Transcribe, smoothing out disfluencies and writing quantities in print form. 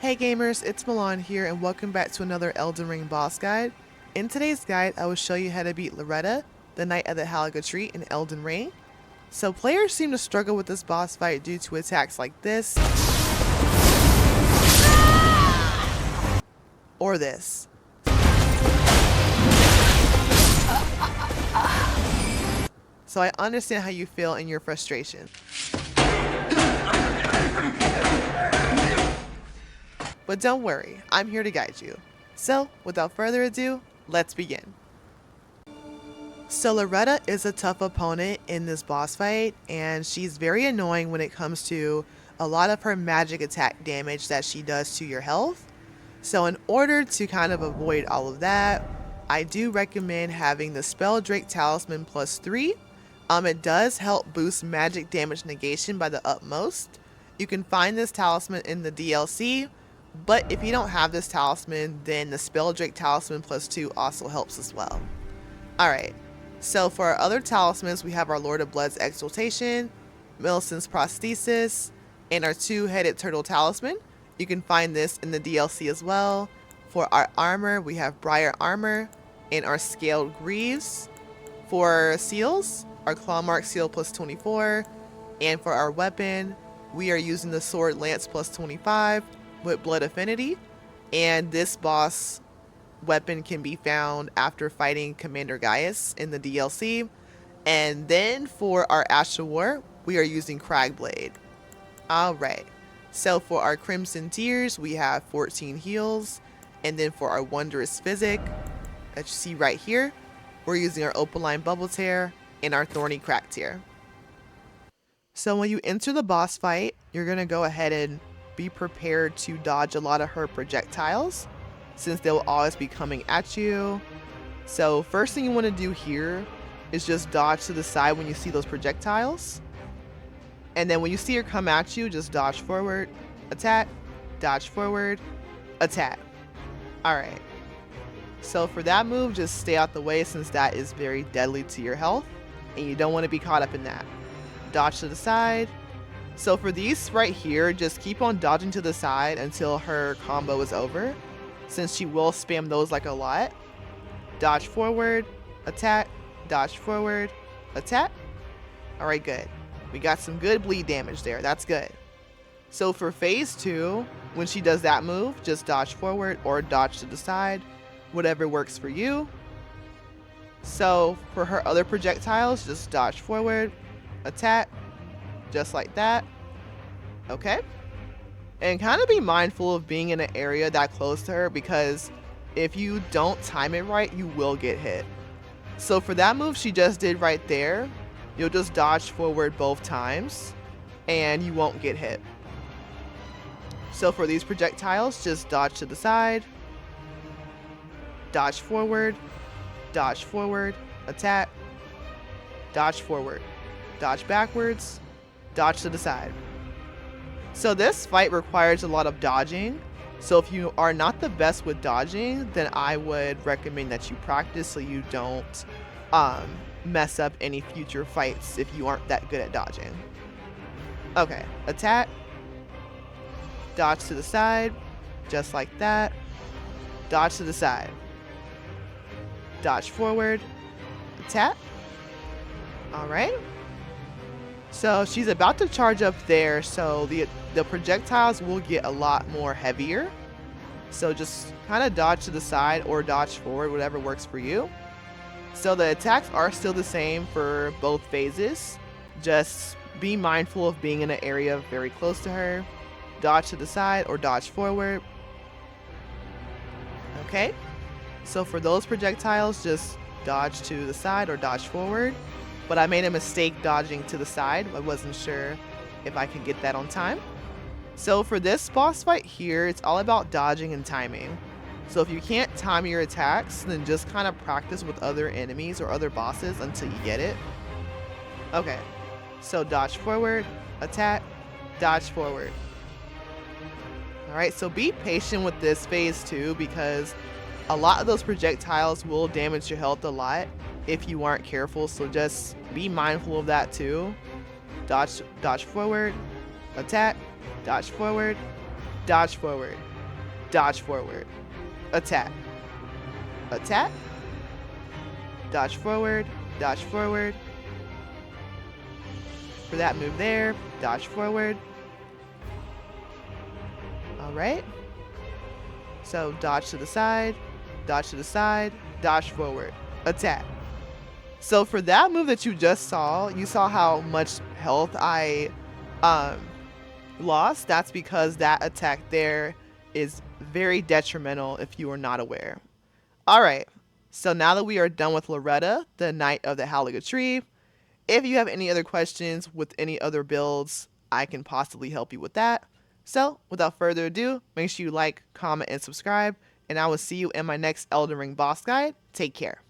Hey gamers, it's Milan here and welcome back to another Elden Ring Boss Guide. In today's guide, I will show you how to beat Loretta, the Knight of the Haligtree in Elden Ring. So players seem to struggle with this boss fight due to attacks like this, or this. So I understand how you feel in your frustration. But don't worry, I'm here to guide you. So, without further ado, let's begin. So Loretta is a tough opponent in this boss fight, and she's very annoying when it comes to a lot of her magic attack damage that she does to your health. So in order to kind of avoid all of that, I do recommend having the Spell Drake Talisman +3. It does help boost magic damage negation by the utmost. You can find this talisman in the DLC, but if you don't have this talisman, then the Spell Drake Talisman +2 also helps as well. Alright, so for our other talismans, we have our Lord of Blood's Exaltation, Millicent's Prosthesis, and our two-headed turtle talisman. You can find this in the DLC as well. For our armor, we have Briar Armor and our Scaled Greaves. For our seals, our Clawmark Seal +24, and for our weapon, we are using the Sword Lance +25 with Blood Affinity, and this boss weapon can be found after fighting Commander Gaius in the DLC. And then for our Ash of War, we are using Cragblade. Alright, so for our Crimson Tears, we have 14 heals, and then for our Wondrous Physic, that you see right here, we're using our Opaline Bubble Tear and our Thorny Crack Tear. So when you enter the boss fight, you're going to go ahead and be prepared to dodge a lot of her projectiles, since they'll always be coming at you. So first thing you want to do here is just dodge to the side when you see those projectiles. And then when you see her come at you, just dodge forward, attack, dodge forward, attack. Alright. So for that move, just stay out the way since that is very deadly to your health, and you don't want to be caught up in that. Dodge to the side. So for these right here, just keep on dodging to the side until her combo is over, since she will spam those like a lot. Dodge forward, attack, dodge forward, attack. Alright, good. We got some good bleed damage there. That's good. So for phase 2, when she does that move, just dodge forward or dodge to the side, whatever works for you. So for her other projectiles, just dodge forward, attack, just like that. Okay. And kind of be mindful of being in an area that close to her, because if you don't time it right, you will get hit. So for that move she just did right there, you'll just dodge forward both times and you won't get hit. So for these projectiles, just dodge to the side, dodge forward, attack, dodge forward, dodge backwards, dodge to the side. So this fight requires a lot of dodging. So if you are not the best with dodging, then I would recommend that you practice so you don't mess up any future fights if you aren't that good at dodging. Okay, attack, dodge to the side, just like that, dodge to the side, dodge forward, attack. Alright. So she's about to charge up there, so the projectiles will get a lot more heavier. So just kind of dodge to the side or dodge forward, whatever works for you. So the attacks are still the same for both phases. Just be mindful of being in an area very close to her. Dodge to the side or dodge forward. Okay. So for those projectiles, just dodge to the side or dodge forward. But I made a mistake dodging to the side. I wasn't sure if I could get that on time. So for this boss fight here, it's all about dodging and timing. So if you can't time your attacks, then just kind of practice with other enemies or other bosses until you get it. Okay, so dodge forward, attack, dodge forward. Alright, so be patient with this phase 2, because a lot of those projectiles will damage your health a lot if you aren't careful, so just be mindful of that too. Dodge forward, attack, dodge forward, dodge forward, attack, attack, dodge forward, dodge forward. For that move there, dodge forward. All right. So dodge to the side, dodge to the side, dodge forward, attack. So for that move that you just saw, you saw how much health I lost. That's because that attack there is very detrimental if you are not aware. All right. So now that we are done with Loretta, the Knight of the Haligtree, if you have any other questions with any other builds, I can possibly help you with that. So without further ado, make sure you like, comment, and subscribe, and I will see you in my next Elden Ring boss guide. Take care.